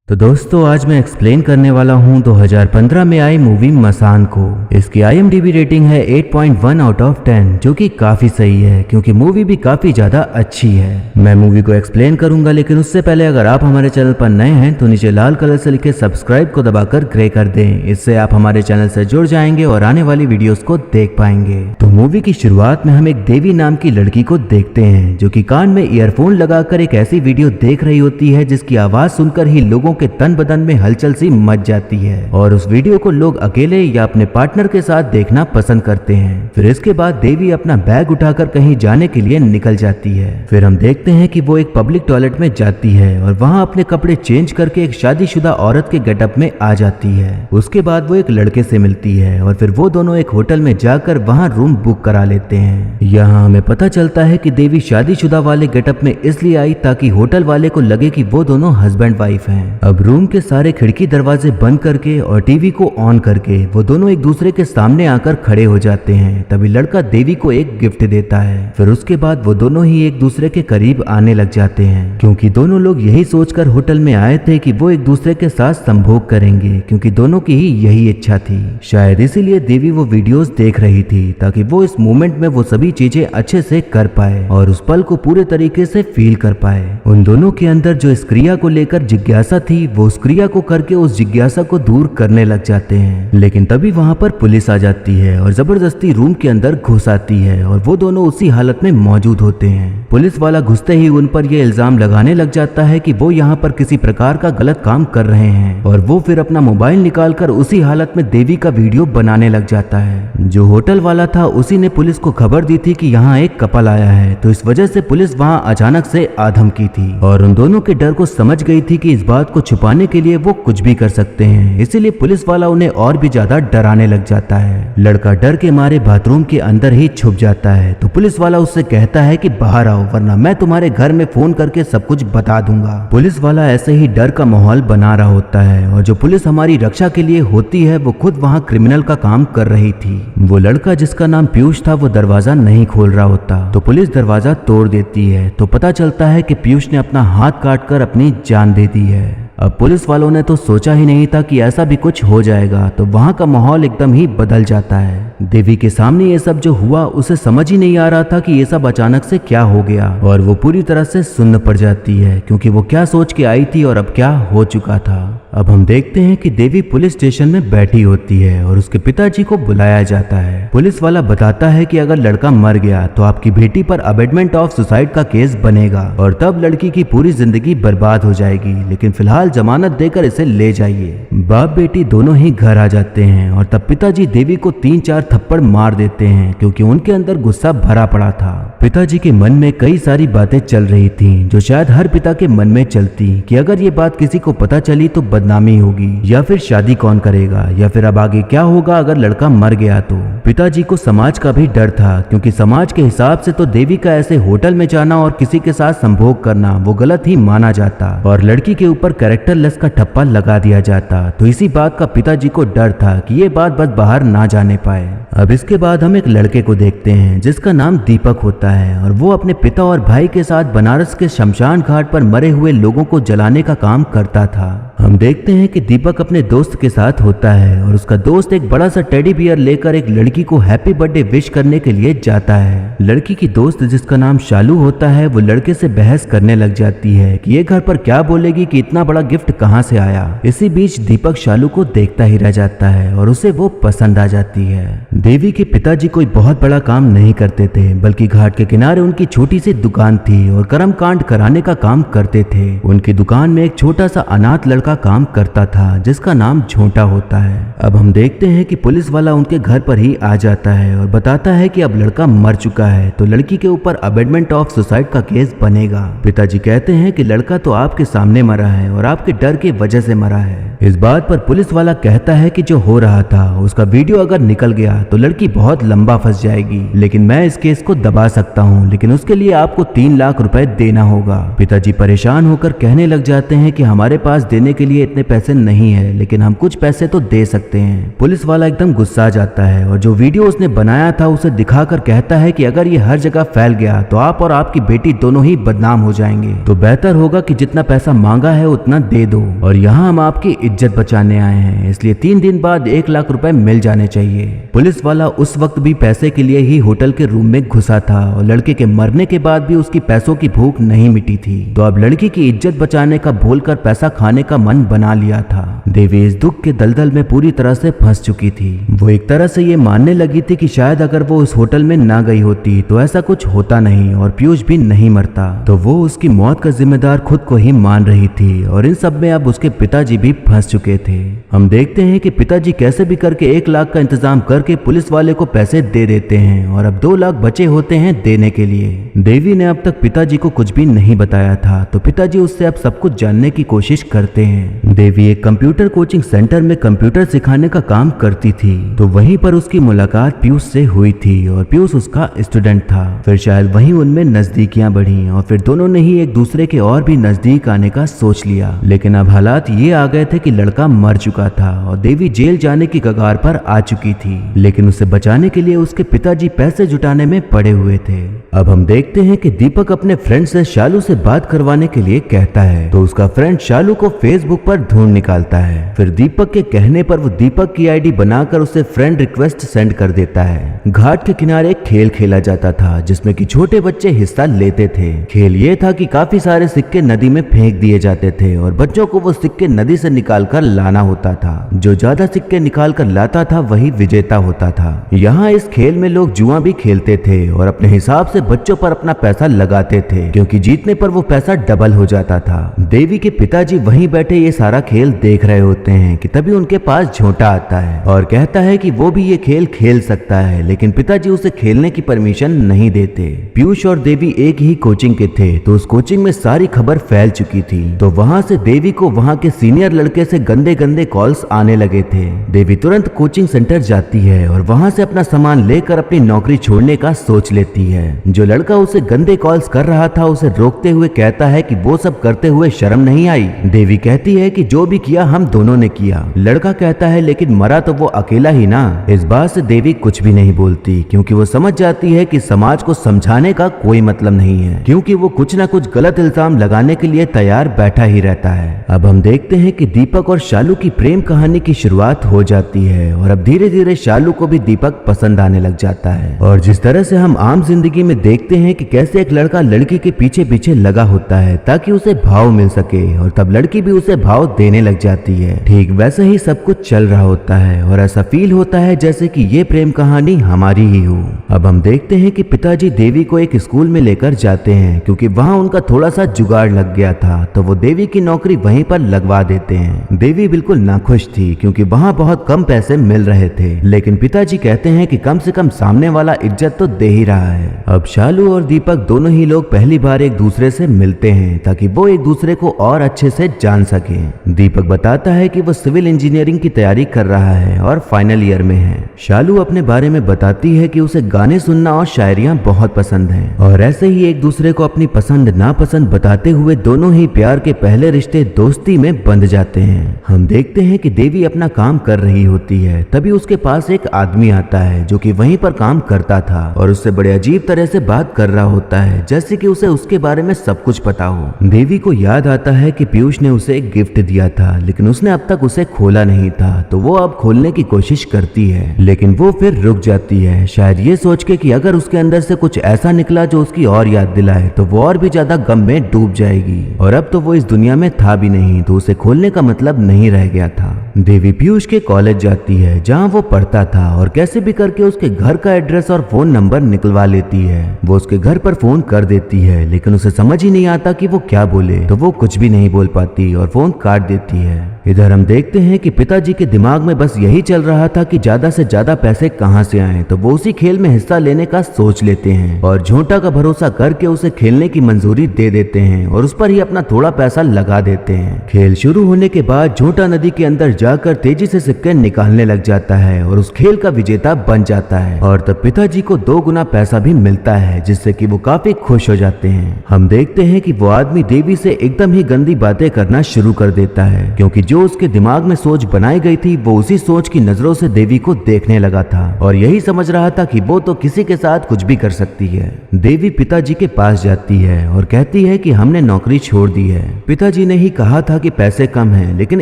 तो दोस्तों आज मैं एक्सप्लेन करने वाला हूँ 2015 में आई मूवी मसान को। इसकी IMDb रेटिंग है 8.1 आउट ऑफ 10 जो कि काफी सही है क्योंकि मूवी भी काफी ज्यादा अच्छी है। मैं मूवी को एक्सप्लेन करूंगा लेकिन उससे पहले अगर आप हमारे चैनल पर नए हैं तो नीचे लाल कलर से लिखे सब्सक्राइब को दबाकर ग्रे कर दें। इससे आप हमारे चैनल से जुड़ जाएंगे और आने वाली वीडियोस को देख पाएंगे। तो मूवी की शुरुआत में हम एक देवी नाम की लड़की को देखते हैं जो कि कान में ईयरफोन लगाकर एक ऐसी वीडियो देख रही होती है जिसकी आवाज सुनकर ही लोगों के तन बदन में हलचल सी मच जाती है और उस वीडियो को लोग अकेले या अपने पार्टनर के साथ देखना पसंद करते हैं। फिर इसके बाद देवी अपना बैग उठाकर कहीं जाने के लिए निकल जाती है। फिर हम देखते हैं कि वो एक पब्लिक टॉयलेट में जाती है और वहां अपने कपड़े चेंज करके एक शादीशुदा औरत के गेटअप में आ जाती है। उसके बाद वो एक लड़के से मिलती है और फिर वो दोनों एक होटल में जाकर वहां रूम बुक करा लेते हैं। यहाँ हमें पता चलता है कि देवी शादीशुदा वाले गेटअप में इसलिए आई ताकि होटल वाले को लगे कि वो दोनों हस्बैंड वाइफ हैं। अब रूम के सारे खिड़की दरवाजे बंद करके और टीवी को ऑन करके वो दोनों एक दूसरे के सामने आकर खड़े हो जाते हैं। तभी लड़का देवी को एक गिफ्ट देता है। फिर उसके बाद वो दोनों ही एक दूसरे के करीब आने लग जाते हैं क्योंकि दोनों लोग यही सोचकर होटल में आए थे कि वो एक दूसरे के साथ संभोग करेंगे क्योंकि दोनों की ही यही इच्छा थी। शायद इसीलिए देवी वो वीडियोस देख रही थी ताकि वो इस मोमेंट में वो सभी चीजें अच्छे से कर पाए और उस पल को पूरे तरीके से फील कर पाए। उन दोनों के अंदर जो इस क्रिया को लेकर जिज्ञासा थी वो उस क्रिया को करके उस जिज्ञासा को दूर करने लग जाते हैं। लेकिन तभी वहां पर पुलिस आ जाती है और जबरदस्ती रूम के अंदर घुस आती है और वो दोनों उसी हालत में मौजूद होते हैं। पुलिस वाला घुसते ही उन पर यह इल्जाम लगाने लग जाता है कि वो यहाँ पर किसी प्रकार का गलत काम कर रहे हैं और वो फिर अपना मोबाइल निकालकर उसी हालत में देवी का वीडियो बनाने लग जाता है। जो होटल वाला था उसी ने पुलिस को खबर दी थी कि यहाँ एक कपल आया है, तो इस वजह से पुलिस वहाँ अचानक से आधम की थी और उन दोनों के डर को समझ गई थी कि इस बात को छुपाने के लिए वो कुछ भी कर सकते हैं। इसीलिए पुलिस वाला उन्हें और भी ज्यादा डराने लग जाता है। लड़का डर के मारे बाथरूम के अंदर ही छुप जाता है तो पुलिस वाला उससे कहता है कि बाहर आओ वरना मैं तुम्हारे घर में फोन करके सब कुछ बता दूंगा। पुलिस वाला ऐसे ही डर का माहौल बना रहा होता है और जो पुलिस हमारी रक्षा के लिए होती है वो खुद वहाँ क्रिमिनल का काम कर रही थी। वो लड़का जिसका नाम पीयूष था वो दरवाजा नहीं खोल रहा होता तो पुलिस दरवाजा तोड़ देती है तो पता चलता है कि पीयूष ने अपना हाथ काटकर अपनी जान दे दी है। अब पुलिस वालों ने तो सोचा ही नहीं था कि ऐसा भी कुछ हो जाएगा तो वहां का माहौल एकदम ही बदल जाता है। देवी के सामने ये सब जो हुआ उसे समझ ही नहीं आ रहा था कि ये सब अचानक से क्या हो गया और वो पूरी तरह से सुन्न पड़ जाती है क्योंकि वो क्या सोच के आई थी और अब क्या हो चुका था। अब हम देखते हैं कि देवी पुलिस स्टेशन में बैठी होती है और उसके पिताजी को बुलाया जाता है। पुलिस वाला बताता है कि अगर लड़का मर गया तो आपकी बेटी पर अबेटमेंट ऑफ सुसाइड का केस बनेगा और तब लड़की की पूरी जिंदगी बर्बाद हो जाएगी, लेकिन फिलहाल जमानत देकर इसे ले जाइए। बाप बेटी दोनों ही घर आ जाते हैं और तब पिताजी देवी को 3-4 थप्पड़ मार देते हैं क्योंकि उनके अंदर गुस्सा भरा पड़ा था। पिताजी के मन में कई सारी बातें चल रही थीं जो शायद हर पिता के मन में चलती कि अगर ये बात किसी को पता चली तो बदनामी होगी या फिर शादी कौन करेगा या फिर अब आगे क्या होगा अगर लड़का मर गया तो। पिताजी को समाज का भी डर था क्योंकि समाज के हिसाब से तो देवी का ऐसे होटल में जाना और किसी के साथ संभोग करना वो गलत ही माना जाता और लड़की के ऊपर कैरेक्टरलेस का ठप्पा लगा दिया जाता। तो इसी बात का पिताजी को डर था कि ये बात बस बाहर ना जाने पाए। अब इसके बाद हम एक लड़के को देखते हैं जिसका नाम दीपक होता है और वो अपने पिता और भाई के साथ बनारस के शमशान घाट पर मरे हुए लोगों को जलाने का काम करता था। हम देखते हैं कि दीपक अपने दोस्त के साथ होता है और उसका दोस्त एक बड़ा सा टेडी बियर लेकर एक लड़की को हैप्पी बर्थडे विश करने के लिए जाता है। लड़की की दोस्त जिसका नाम शालू होता है वो लड़के से बहस करने लग जाती है कि ये घर पर क्या बोलेगी कि इतना बड़ा गिफ्ट कहाँ से आया। इसी बीच दीपक शालू को देखता ही रह जाता है और उसे वो पसंद आ जाती है। देवी के पिताजी कोई बहुत बड़ा काम नहीं करते थे बल्कि घाट के किनारे उनकी छोटी सी दुकान थी और कर्म कांड कराने का काम करते थे। उनकी दुकान में एक छोटा सा अनाथ लड़का काम करता था जिसका नाम झोंटा होता है। अब हम देखते हैं कि पुलिस वाला उनके घर पर ही आ जाता है और बताता है कि अब लड़का मर चुका है तो लड़की के ऊपर अबेटमेंट ऑफ सुसाइड का केस बनेगा। पिताजी कहते हैं कि लड़का तो आपके सामने मरा है और आपके डर की वजह से मरा है। इस बात पर पुलिस वाला कहता है कि जो हो रहा था उसका वीडियो अगर निकल गया तो लड़की बहुत लंबा फंस जाएगी, लेकिन मैं इस केस को दबा सकता हूँ, लेकिन उसके लिए आपको 3 लाख रुपए देना होगा। पिताजी परेशान होकर कहने लग जाते हैं कि हमारे पास देने के लिए इतने पैसे नहीं है, लेकिन हम कुछ पैसे तो दे सकते हैं। पुलिस वाला एकदम गुस्सा जाता है और जो वीडियो उसने बनाया था उसे दिखाकर कहता है कि अगर ये हर जगह फैल गया तो आप और आपकी बेटी दोनों ही बदनाम हो जाएंगे, तो बेहतर होगा कि जितना पैसा मांगा है उतना दे दो, और यहाँ हम आपकी इज्जत बचाने आए हैं, इसलिए 3 दिन बाद 1 लाख रुपए मिल जाने चाहिए। पुलिस वाला उस वक्त भी पैसे के लिए ही होटल के रूम में घुसा था और लड़के के मरने के बाद भी उसकी पैसों की भूख नहीं मिटी थी, तो अब लड़की की इज्जत बचाने का भूलकर पैसा खाने का मन बना लिया था। देवी इस दुख के दलदल में पूरी तरह से फंस चुकी थी। वो एक तरह से ये मानने लगी थी कि शायद अगर वो उस होटल में ना गई होती तो ऐसा कुछ होता नहीं और पीयूष भी नहीं मरता, तो वो उसकी मौत का जिम्मेदार खुद को ही मान रही थी और इन सब में अब उसके पिताजी भी फंस चुके थे। हम देखते हैं कि पिताजी कैसे भी करके 1 लाख का इंतजाम करके पुलिस वाले को पैसे दे देते हैं और अब 2 लाख बचे होते हैं देने के लिए। देवी ने अब तक पिताजी को कुछ भी नहीं बताया था, तो पिताजी उससे अब सब कुछ जानने की कोशिश करते हैं। देवी एक कंप्यूटर कोचिंग सेंटर में कंप्यूटर सिखाने का काम करती थी, तो वहीं पर उसकी मुलाकात पीयूष से हुई थी और पीयूष उसका स्टूडेंट था। फिर शायद वहीं उनमें नजदीकियां बढ़ी और फिर दोनों ने ही एक दूसरे के और भी नजदीक आने का सोच लिया, लेकिन अब हालात ये आ गए थे कि लड़का मर चुका था और देवी जेल जाने की कगार पर आ चुकी थी, लेकिन उसे बचाने के लिए उसके पिताजी पैसे जुटाने में पड़े हुए थे। अब हम देखते हैं कि दीपक अपने फ्रेंड से शालू से बात करवाने के लिए कहता है, तो उसका फ्रेंड शालू को फेसबुक पर ढूंढ निकालता है। फिर दीपक के कहने पर वो दीपक की आईडी बनाकर उसे फ्रेंड रिक्वेस्ट सेंड कर देता है। घाट के किनारे एक खेल खेला जाता था जिसमें कि छोटे बच्चे हिस्सा लेते थे। खेल ये था कि काफी सारे सिक्के नदी में फेंक दिए जाते थे और बच्चों को वो सिक्के नदी से निकाल कर लाना होता था। जो ज्यादा सिक्के निकाल कर लाता था वही विजेता होता था। यहाँ इस खेल में लोग जुआ भी खेलते थे और अपने हिसाब से बच्चों पर अपना पैसा लगाते थे, क्योंकि जीतने पर वो पैसा डबल हो जाता था। देवी के पिताजी वहीं बैठे ये सारा खेल देख रहे होते हैं कि तभी उनके पास झोंटा आता है और कहता है कि वो भी ये खेल खेल सकता है, लेकिन पिताजी उसे खेलने की परमिशन नहीं देते। पीयूष और देवी एक ही कोचिंग के थे, तो उस कोचिंग में सारी खबर फैल चुकी थी, तो वहां से देवी को वहां के सीनियर लड़के से गंदे गंदे कॉल्स आने लगे थे। देवी तुरंत कोचिंग सेंटर जाती है और वहां से अपना सामान लेकर अपनी नौकरी छोड़ने का सोच लेती है। जो लड़का उसे गंदे कॉल्स कर रहा था उसे रोकते हुए कहता है कि वो सब करते हुए शर्म नहीं आई। देवी कहती है कि जो भी किया हम दोनों ने किया। लड़का कहता है लेकिन मरा तो वो अकेला ही ना। इस बात से देवी कुछ भी नहीं बोलती, क्योंकि वो समझ जाती है कि समाज को समझाने का कोई मतलब नहीं है, क्योंकि वो कुछ ना कुछ गलत इल्जाम लगाने के लिए तैयार बैठा ही रहता है। अब हम देखते हैं कि दीपक और शालू की प्रेम कहानी की शुरुआत हो जाती है और अब धीरे धीरे शालू को भी दीपक पसंद आने लग जाता है। और जिस तरह से हम आम जिंदगी में देखते हैं कि कैसे एक लड़का लड़की के पीछे पीछे लगा होता है ताकि उसे भाव मिल सके, और तब लड़की भी उसे भाव देने लग जाती है, ठीक वैसे ही सब कुछ चल रहा होता है और ऐसा फील होता है जैसे कि ये प्रेम कहानी हमारी ही हो। अब हम देखते हैं कि पिताजी देवी को एक स्कूल में लेकर जाते हैं, क्योंकि वहां उनका थोड़ा सा जुगाड़ लग गया था, तो वो देवी की नौकरी वहीं पर लगवा देते हैं। देवी बिल्कुल नाखुश थी, क्योंकि वहां बहुत कम पैसे मिल रहे थे, लेकिन पिताजी कहते हैं कि कम से कम सामने वाला इज्जत तो दे ही रहा है। अब शालू और दीपक दोनों ही लोग पहली बार एक दूसरे से मिलते हैं ताकि वो एक दूसरे को और अच्छे से जान सकें। दीपक बताता है कि वो सिविल इंजीनियरिंग की तैयारी कर रहा है और फाइनल ईयर में है। शालू अपने बारे में बताती है कि उसे गाने सुनना और शायरियां बहुत पसंद हैं, और ऐसे ही एक दूसरे को अपनी पसंद नापसंद बताते हुए दोनों ही प्यार के पहले रिश्ते दोस्ती में बंध जाते हैं। हम देखते हैं कि देवी अपना काम कर रही होती है, तभी उसके पास एक आदमी आता है जो कि वहीं पर काम करता था और उससे बड़े अजीब तरह से बात कर रहा होता है, जैसे कि उसे उसके बारे में सब कुछ पता हो। देवी को याद आता है कि पीयूष ने उसे एक गिफ्ट दिया था, लेकिन उसने अब तक उसे खोला नहीं था, तो वो अब खोलने की कोशिश करती है, लेकिन वो फिर रुक जाती है, शायद ये सोच के कि अगर उसके अंदर से कुछ ऐसा निकला जो उसकी और याद दिलाए तो वो और भी ज्यादा गम में डूब जाएगी, और अब तो वो इस दुनिया में था भी नहीं, तो उसे खोलने का मतलब नहीं रह गया था। देवी पीयूष के कॉलेज जाती है जहाँ वो पढ़ता था और कैसे भी करके उसके घर का एड्रेस और फोन नंबर निकलवा लेती है। वो उसके घर पर फोन कर देती है, लेकिन उसे समझ ही नहीं आता कि वो क्या बोले, तो वो कुछ भी नहीं बोल पाती और फोन काट देती है। इधर हम देखते हैं कि पिताजी के दिमाग में बस यही चल रहा था कि ज्यादा से ज्यादा पैसे कहां से आए, तो वो उसी खेल में हिस्सा लेने का सोच लेते हैं और झोंटा का भरोसा करके उसे खेलने की मंजूरी दे देते हैं और उस पर ही अपना थोड़ा पैसा लगा देते हैं। खेल शुरू होने के बाद झोंटा नदी के अंदर जाकर तेजी से सिक्के निकालने लग जाता है और उस खेल का विजेता बन जाता है और तब पिताजी को 2 गुना पैसा भी मिलता है, जिससे कि वो काफी खुश हो जाते हैं। हम देखते हैं कि वो आदमी देवी से एकदम ही गंदी बातें करना शुरू कर देता है, क्योंकि जो उसके दिमाग में सोच बनाई गई थी वो उसी सोच की नजरों से देवी को देखने लगा था और यही समझ रहा था कि वो तो किसी के साथ कुछ भी कर सकती है। देवी पिताजी के पास जाती है और कहती है कि हमने नौकरी छोड़ दी है। पिताजी ने ही कहा था कि पैसे कम है लेकिन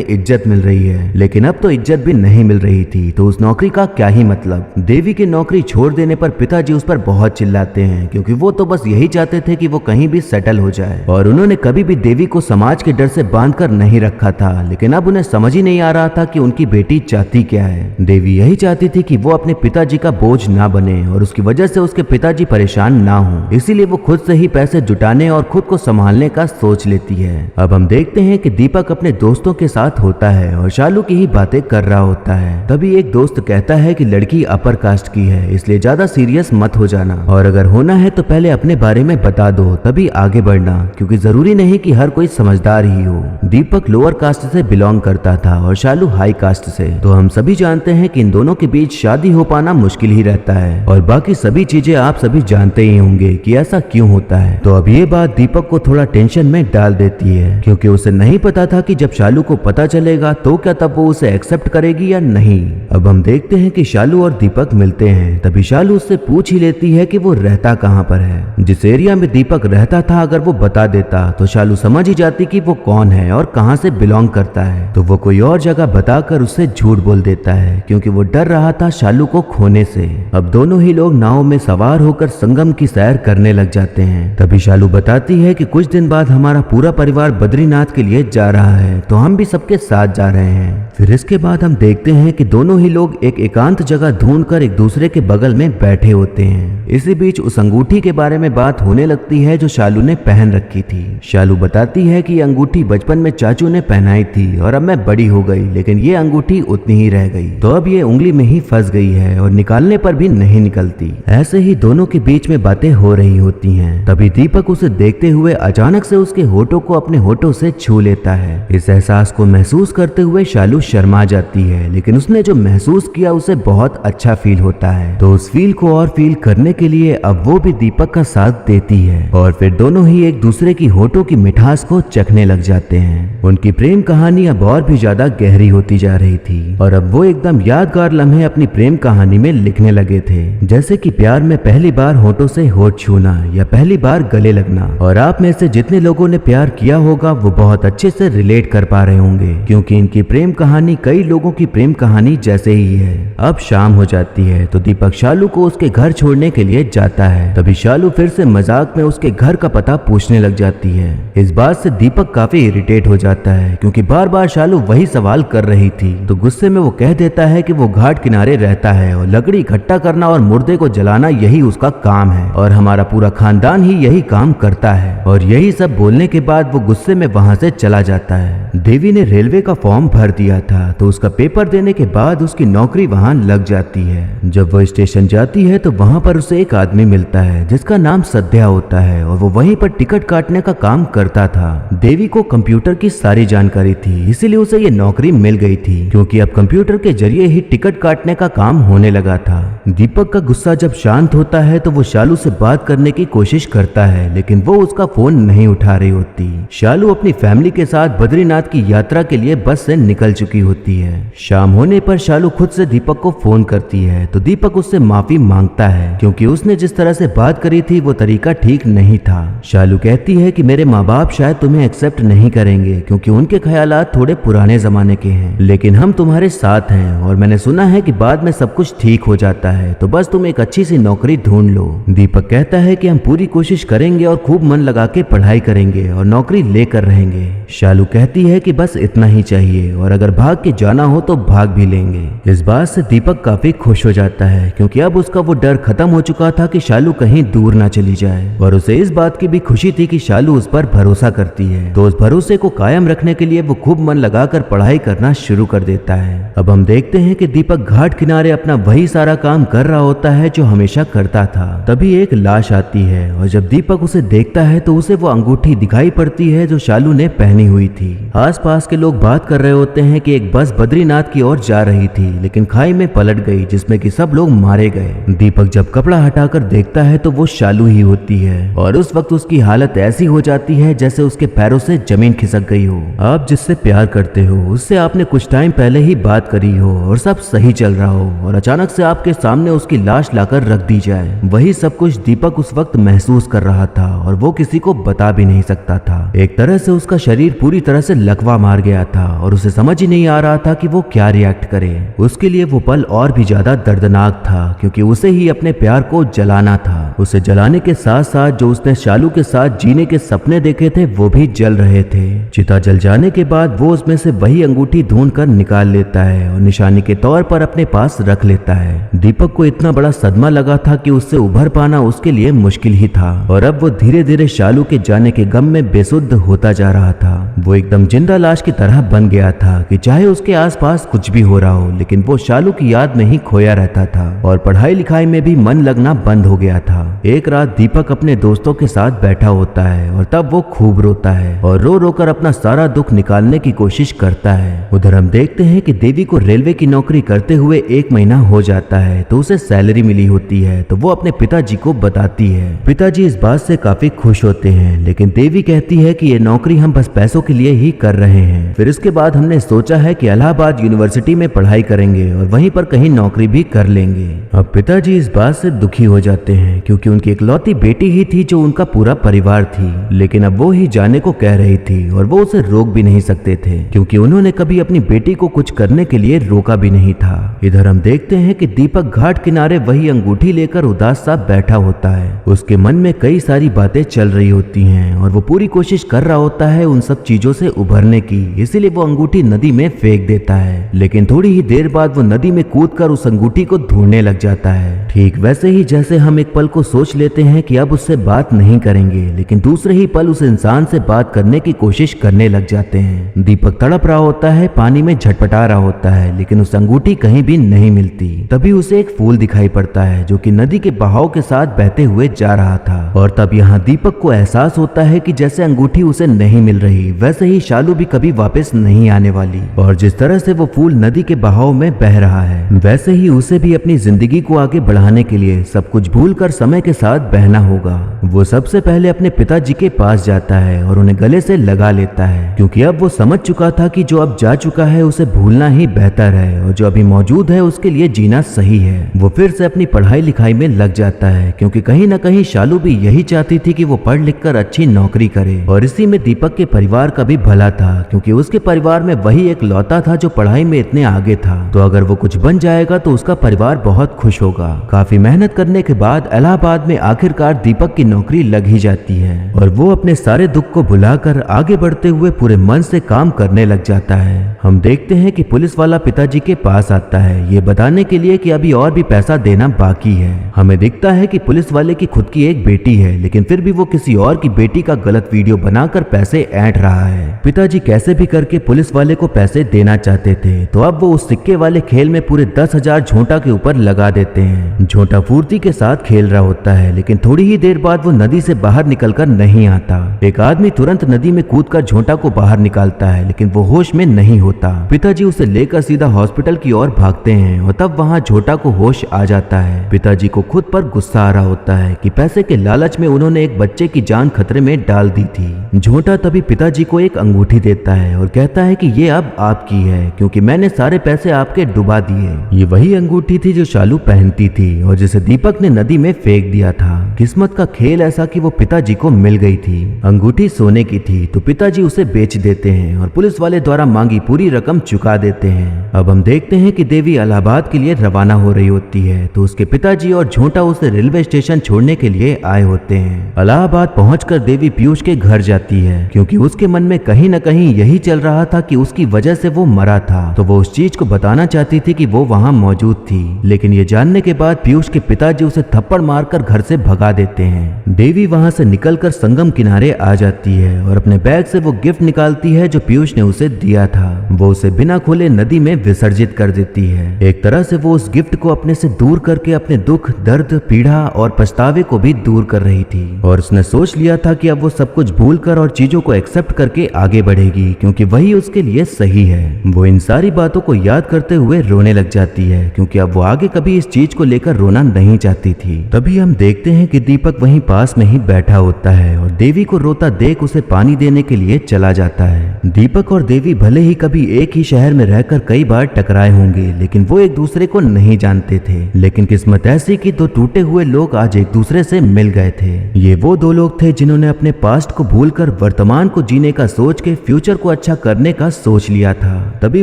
इज्जत मिल रही है, लेकिन अब तो इज्जत भी नहीं मिल रही थी, तो उस नौकरी का क्या ही मतलब। देवी की नौकरी छोड़ देने पर पिताजी उस पर बहुत चिल्लाते हैं, क्योंकि वो तो बस यही चाहते थे कि वो कहीं भी सेटल हो जाए और उन्होंने कभी भी देवी को समाज के डर से बांधकर नहीं रखा था, लेकिन अब उन्हें समझ ही नहीं आ रहा था कि उनकी बेटी चाहती क्या है। देवी यही चाहती थी कि वो अपने पिताजी का बोझ ना बने और उसकी वजह से उसके पिताजी परेशान ना हो, इसीलिए वो खुद से ही पैसे जुटाने और खुद को संभालने का सोच लेती है। अब हम देखते हैं कि दीपक अपने दोस्तों के साथ होता है और शालू की ही बातें कर रहा होता है। तभी एक दोस्त कहता है कि लड़की अपर कास्ट की है, इसलिए ज्यादा सीरियस मत हो जाना और अगर होना है तो पहले अपने बारे में बता दो, तभी आगे बढ़ना, क्योंकि जरूरी नहीं कि हर कोई समझदार ही हो। दीपक लोअर कास्ट से बिलोंग करता था और शालू हाई कास्ट से, तो हम सभी जानते हैं कि इन दोनों के बीच शादी हो पाना मुश्किल ही रहता है और बाकी सभी चीजें आप सभी जानते ही होंगे कि ऐसा क्यों होता है। तो अब ये बात दीपक को थोड़ा टेंशन में डाल देती है, क्योंकि उसे नहीं पता था कि जब शालू को पता चलेगा तो क्या तब वो उसे एक्सेप्ट करेगी या नहीं। अब हम देखते हैं कि शालू और दीपक मिलते हैं, तभी शालू उससे पूछ ही लेती है कि वो रहता कहाँ पर है। जिस एरिया में दीपक रहता था अगर वो बता देता तो शालू समझ ही जाती कि वो कौन है और कहाँ से बिलोंग करता है, तो वो कोई और जगह बताकर उससे झूठ बोल देता है, क्योंकि वो डर रहा था शालू को खोने से। अब दोनों ही लोग नाव में सवार होकर संगम की सैर करने लग जाते हैं। तभी शालू बताती है कि कुछ दिन बाद हमारा पूरा परिवार बद्रीनाथ के लिए जा रहा है, तो हम भी सबके साथ जा रहे हैं। फिर इसके बाद हम देखते हैं कि दोनों ही लोग एक एकांत जगह ढूंढकर एक दूसरे के बगल में बैठे होते हैं। इसी बीच उस अंगूठी के बारे में बात होने लगती है जो शालू ने पहन रखी थी। शालू बताती है कि अंगूठी बचपन में चाचू ने पहनाई थी और अब मैं बड़ी हो गई, लेकिन ये अंगूठी उतनी ही रह गई, तो अब ये उंगली में ही फंस गई है और निकालने पर भी नहीं निकलती। ऐसे ही दोनों के बीच में बातें हो रही होती हैं। तभी दीपक उसे देखते हुए अचानक से उसके होठों को अपने होठों से छू लेता है। इस एहसास को महसूस करते हुए शालू शर्मा जाती है, लेकिन उसने जो महसूस किया उसे बहुत अच्छा फील होता है, तो उस फील को और फील करने के लिए अब वो भी दीपक का साथ देती है और फिर दोनों ही एक दूसरे की होठों की मिठास को चखने लग जाते हैं। उनकी प्रेम कहानी अब और भी ज्यादा गहरी होती जा रही थी और अब वो एकदम यादगार लम्हे अपनी प्रेम कहानी में लिखने लगे थे, जैसे कि प्यार में पहली बार होठों से होठ छूना या पहली बार गले लगना। और आप में से जितने लोगों ने प्यार किया होगा वो बहुत अच्छे से रिलेट कर पा रहे होंगे, क्योंकि इनकी प्रेम कहानी कई लोगों की प्रेम कहानी जैसे ही है। अब शाम हो जाती है तो दीपक शालू को उसके घर छोड़ने के लिए जाता है। तभी शालू फिर से मजाक में उसके घर का पता पूछने लग जाती है। इस बात से दीपक काफी इरिटेट हो जाता है, क्योंकि बार बार शालू वही सवाल कर रही थी, तो गुस्से में वो कह देता है कि वो घाट किनारे रहता है और लकड़ी इकट्ठा करना और मुर्दे को जलाना यही उसका काम है और हमारा पूरा खानदान ही यही काम करता है। और यही सब बोलने के बाद वो गुस्से में वहां से चला जाता है। देवी ने रेलवे का फॉर्म भर दिया था, तो उसका पेपर देने के बाद उसकी नौकरी वहां लग जाती है। जब वो स्टेशन जाती है तो वहां पर उसे एक आदमी मिलता है जिसका नाम सद्या होता है और वो वहीं पर टिकट काटने का काम करता था। देवी को कंप्यूटर की सारी जानकारी थी, इसीलिए उसे ये नौकरी मिल गई थी, क्योंकि अब कंप्यूटर के जरिए ही टिकट काटने का काम होने लगा था। दीपक का गुस्सा जब शांत होता है तो वो शालू से बात करने की कोशिश करता है, लेकिन वो उसका फोन नहीं उठा रही होती। शालू अपनी फैमिली के साथ बद्रीनाथ की यात्रा के लिए बस से निकल चुकी होती है। शाम होने पर शालू खुद से दीपक को फोन करती है, तो दीपक उससे माफी मांगता है, क्योंकि उसने जिस तरह से बात करी थी वो तरीका ठीक नहीं था। शालू कहती है कि मेरे माँ बाप शायद तुम्हें एक्सेप्ट नहीं करेंगे, क्योंकि उनके ख्यालात थोड़े पुराने जमाने के हैं, लेकिन हम तुम्हारे साथ हैं और मैंने सुना है कि बाद में सब कुछ ठीक हो जाता है, तो बस तुम एक अच्छी सी नौकरी ढूंढ लो। दीपक कहता है कि हम पूरी कोशिश करेंगे और खूब मन लगा के पढ़ाई करेंगे और नौकरी लेकर रहेंगे। शालू कहती है कि बस इतना ही चाहिए और अगर भाग के जाना हो तो भाग भी लेंगे। इस बात से दीपक काफी खुश हो जाता है, क्योंकि अब उसका वो डर खत्म हो चुका था कि शालू कहीं दूर ना चली जाए, और उसे इस बात की भी खुशी थी कि शालू उस पर भरोसा करती है, तो उस भरोसे को कायम रखने के लिए वो खूब मन मन लगाकर पढ़ाई करना शुरू कर देता है। अब हम देखते हैं कि दीपक घाट किनारे अपना वही सारा काम कर रहा होता है जो हमेशा करता था। तभी एक लाश आती है और जब दीपक उसे देखता है तो उसे वो अंगूठी दिखाई पड़ती है जो शालू ने पहनी हुई थी। आसपास के लोग बात कर रहे होते हैं कि एक बस बद्रीनाथ की ओर जा रही थी लेकिन खाई में पलट गई जिसमें कि सब लोग मारे गए। दीपक जब कपड़ा हटाकर देखता है तो वो शालू ही होती है और उस वक्त उसकी हालत ऐसी हो जाती है जैसे उसके पैरों से जमीन खिसक गई हो। आप जिससे प्यार करते हो उससे आपने कुछ टाइम पहले ही बात करी हो और सब सही चल रहा हो और अचानक से आपके सामने उसकी लाश लाकर रख दी जाए। वही सब कुछ दीपक उस वक्त महसूस कर रहा था और वो किसी को बता भी नहीं सकता था। एक तरह से उसका शरीर पूरी तरह से लकवा मार गया था और उसे समझ ही नहीं आ रहा था कि वो क्या रिएक्ट करे। उसके लिए वो पल और भी ज्यादा दर्दनाक था क्योंकि उसे ही अपने प्यार को जलाना था। उसे जलाने के साथ साथ जो उसने शालू के साथ जीने के सपने देखे थे वो भी जल रहे थे। चिता जल जाने के बाद वो उसमें से वही अंगूठी ढूंढ कर निकाल लेता है और निशानी के तौर पर अपने पास रख लेता है। दीपक को इतना बड़ा सदमा लगा था कि उससे उभर पाना उसके लिए मुश्किल ही था और अब वो धीरे धीरे शालू के जाने के गम में बेसुध होता जा रहा था। वो एकदम जिंदा लाश की तरह बन गया था कि चाहे उसके आसपास कुछ भी हो रहा हो लेकिन वो शालू की याद में ही खोया रहता था और पढ़ाई लिखाई में भी मन लगना बंद हो गया था। एक रात दीपक अपने दोस्तों के साथ बैठा होता है और तब वो खूब रोता है और रो रो कर अपना सारा दुख निकालने की कोशिश करता है। उधर हम देखते हैं कि देवी को रेलवे की नौकरी करते हुए 1 महीना हो जाता है तो उसे सैलरी मिली होती है तो वो अपने पिताजी को बताती है। पिताजी इस बात से काफी खुश होते हैं लेकिन देवी कहती है कि ये नौकरी हम बस पैसों के लिए ही कर रहे हैं। फिर इसके बाद हमने सोचा है कि इलाहाबाद यूनिवर्सिटी में पढ़ाई करेंगे और वहीं पर कहीं नौकरी भी कर लेंगे। अब पिताजी इस बात से दुखी हो जाते हैं क्योंकि उनकी इकलौती बेटी ही थी जो उनका पूरा परिवार थी, लेकिन अब वो ही जाने को कह रही थी और वो उसे रोक भी नहीं सकते थे क्योंकि उन्होंने कभी अपनी बेटी को कुछ करने के लिए रोका भी नहीं था। इधर हम देखते हैं कि दीपक घाट किनारे वही अंगूठी लेकर उदास सा बैठा होता है। उसके मन में कई सारी बातें चल रही होती हैं और वो पूरी कोशिश कर रहा होता है उन सब चीजों से उभरने की, इसीलिए वो अंगूठी नदी में फेंक देता है। लेकिन थोड़ी ही देर बाद वो नदी में कूदकर उस अंगूठी को ढूंढने लग जाता है। ठीक वैसे ही जैसे हम एक पल को सोच लेते हैं कि अब उससे बात नहीं करेंगे, लेकिन दूसरे ही पल उस इंसान से बात करने की कोशिश करने लग जाते हैं। दीपक तड़प रहा होता है, पानी में झटपटा रहा होता है, लेकिन उस अंगूठी कहीं भी नहीं मिलती। तभी उसे एक फूल दिखाई पड़ता है जो कि नदी के बहाव के साथ बहते हुए जा रहा था और तब यहाँ दीपक को एहसास होता है कि जैसे अंगूठी उसे नहीं मिल रही वैसे ही शालू भी कभी वापस नहीं आने वाली और जिस तरह से वो फूल नदी के बहाव में बह रहा है वैसे ही उसे भी अपनी जिंदगी को आगे बढ़ाने के लिए सब कुछ भूलकर समय के साथ बहना होगा। वो सबसे पहले अपने पिताजी के पास जाता है और उन्हें गले से लगा लेता है क्योंकि अब वो समझ चुका था कि जो अब जा चुका है उसे भूलना ही बेहतर है और जो अभी मौजूद है उसके लिए जीना सही है। वो फिर से अपनी पढ़ाई लिखाई में लग जाता है क्योंकि कहीं ना कहीं शालू भी यही चाहती थी कि वो पढ़ लिख कर अच्छी नौकरी करे और इसी में दीपक के परिवार का भी भला था क्योंकि उसके परिवार में वही एक लौता था जो पढ़ाई में इतने आगे था, तो अगर वो कुछ बन जाएगा तो उसका परिवार बहुत खुश होगा। काफी मेहनत करने के बाद इलाहाबाद में आखिरकार दीपक की नौकरी लग ही जाती है और वो अपने सारे दुख को भुलाकर आगे बढ़ते हुए पूरे मन से काम करने लग जाता है। हम देखते हैं कि पुलिस वाला पिताजी के पास आता है ये बताने के लिए कि अभी और भी पैसा देना बाकी है। हमें दिखता है कि पुलिस वाले की खुद की एक बेटी है, लेकिन फिर भी वो किसी और की बेटी का गलत वीडियो बनाकर पैसे ऐंठ रहा है। पिताजी कैसे भी करके पुलिस वाले को पैसे देना चाहते थे, तो अब वो उस सिक्के वाले खेल में पूरे 10,000 झोंटा के ऊपर लगा देते हैं। झोंटा फुर्ती के साथ खेल रहा होता है, लेकिन थोड़ी ही देर बाद वो नदी से बाहर निकलकर नहीं आता। एक आदमी तुरंत नदी में कूदकर झोंटा को बाहर निकालता है, लेकिन वो होश में नहीं होता। पिताजी उसे लेकर सीधा हॉस्पिटल की ओर भागते हैं और तब वहाँ झोंटा को होश आ जाता है। पिताजी को खुद पर गुस्सा आ रहा होता है कि पैसे के लालच में उन्होंने एक बच्चे की जान खतरे में डाल दी थी। झोंटा तभी पिताजी को एक अंगूठी देता है और कहता है कि ये अब आपकी है क्योंकि मैंने सारे पैसे आपके डुबा दिए। ये वही अंगूठी थी जो शालू पहनती थी और जिसे दीपक ने नदी में फेंक दिया था। किस्मत का खेल ऐसा कि वो पिताजी को मिल गई थी। अंगूठी सोने की थी तो पिताजी उसे बेच देते हैं और पुलिस वाले द्वारा मांगी पूरी रकम चुका देते हैं। अब हम देखते हैं कि देवी इलाहाबाद के लिए रवाना हो रही होती है तो उसके पिताजी और झोंटा उसे रेलवे स्टेशन छोड़ने के लिए आए होते हैं। इलाहाबाद पहुंचकर देवी पीयूष के घर जाती है क्योंकि उसके मन में कहीं न कहीं यही चल रहा था कि उसकी वजह से वो मरा था, तो वो उस चीज को बताना चाहती थी कि वो वहां मौजूद थी। लेकिन ये जानने के बाद पीयूष के पिताजी उसे थप्पड़ मारकर घर से भगा देते हैं। देवी वहां से निकलकर संगम किनारे आ जाती है और अपने बैग से वो गिफ्ट निकालती है जो पीयूष ने उसे दिया था वो उसे बिना खोले नदी में विसर्जित कर देती है। एक तरह से वो उस गिफ्ट को अपने से दूर करके अपने दुख, दर्द, पीड़ा और पछतावे को भी दूर कर रही थी और उसने सोच लिया था कि अब वो सब कुछ भूल कर और चीजों को एक्सेप्ट करके आगे बढ़ेगी क्योंकि वही उसके लिए सही है। वो इन सारी बातों को याद करते हुए रोने लग जाती है क्योंकि अब वो आगे कभी इस चीज को लेकर रोना नहीं चाहती थी। तभी हम देखते हैं कि दीपक वहीं पास में ही बैठा होता है और देवी को रोता देख उसे पानी देने के लिए चला जाता है। दीपक और देवी भले ही कभी एक ही शहर में रहकर कई बार टकराए होंगे लेकिन वो एक दूसरे को नहीं जानते थे, लेकिन किस्मत ऐसी कि दो टूटे हुए लोग आज एक दूसरे से मिल गए थे। ये वो दो लोग थे जिन्होंने अपने पास्ट को भूलकर वर्तमान को जीने का सोच के फ्यूचर को अच्छा करने का सोच लिया था। तभी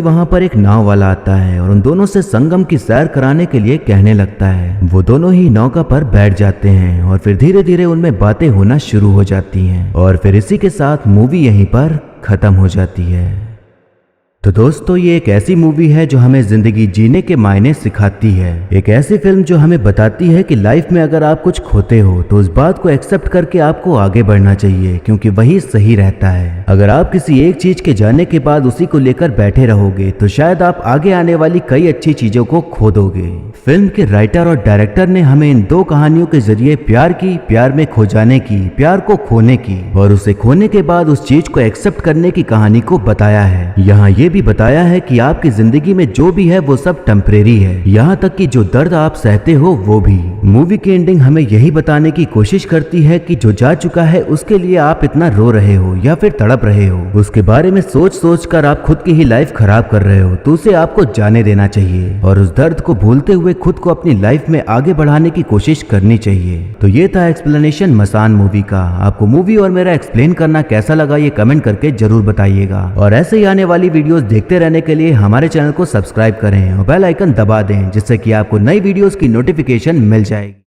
वहां पर एक नाव वाला आता है और उन दोनों से संगम की सैर कराने के लिए कहने लगता है। वो दोनों ही नौका पर बैठ जाते हैं और फिर धीरे धीरे उनमें बातें होना शुरू हो जाती हैं और फिर इसी के साथ मूवी यहीं पर खत्म हो जाती है। तो दोस्तों ये एक ऐसी मूवी है जो हमें जिंदगी जीने के मायने सिखाती है। एक ऐसी फिल्म जो हमें बताती है कि लाइफ में अगर आप कुछ खोते हो तो उस बात को एक्सेप्ट करके आपको आगे बढ़ना चाहिए क्योंकि वही सही रहता है। अगर आप किसी एक चीज के जाने के बाद उसी को लेकर बैठे रहोगे तो शायद आप आगे आने वाली कई अच्छी चीजों को खो दोगे। फिल्म के राइटर और डायरेक्टर ने हमें इन दो कहानियों के जरिए प्यार की, प्यार में खो जाने की, प्यार को खोने की और उसे खोने के बाद उस चीज को एक्सेप्ट करने की कहानी को बताया है। यहाँ ये भी बताया है कि आपकी जिंदगी में जो भी है वो सब टेम्परेरी है, यहाँ तक कि जो दर्द आप सहते हो वो भी। मूवी की एंडिंग हमें यही बताने की कोशिश करती है कि जो जा चुका है उसके लिए आप इतना रो रहे हो या फिर तड़प रहे हो, उसके बारे में सोच सोच कर आप खुद की ही लाइफ खराब कर रहे हो, तो उसे आपको जाने देना चाहिए और उस दर्द को भूलते हुए खुद को अपनी लाइफ में आगे बढ़ाने की कोशिश करनी चाहिए। तो ये था एक्सप्लेनेशन मसान मूवी का। आपको मूवी और मेरा एक्सप्लेन करना कैसा लगा ये कमेंट करके जरूर बताइएगा और ऐसे ही आने वाली वीडियोस देखते रहने के लिए हमारे चैनल को सब्सक्राइब करें और बेल आइकन दबा दें जिससे कि आपको नई वीडियोस की नोटिफिकेशन मिल जाएगी।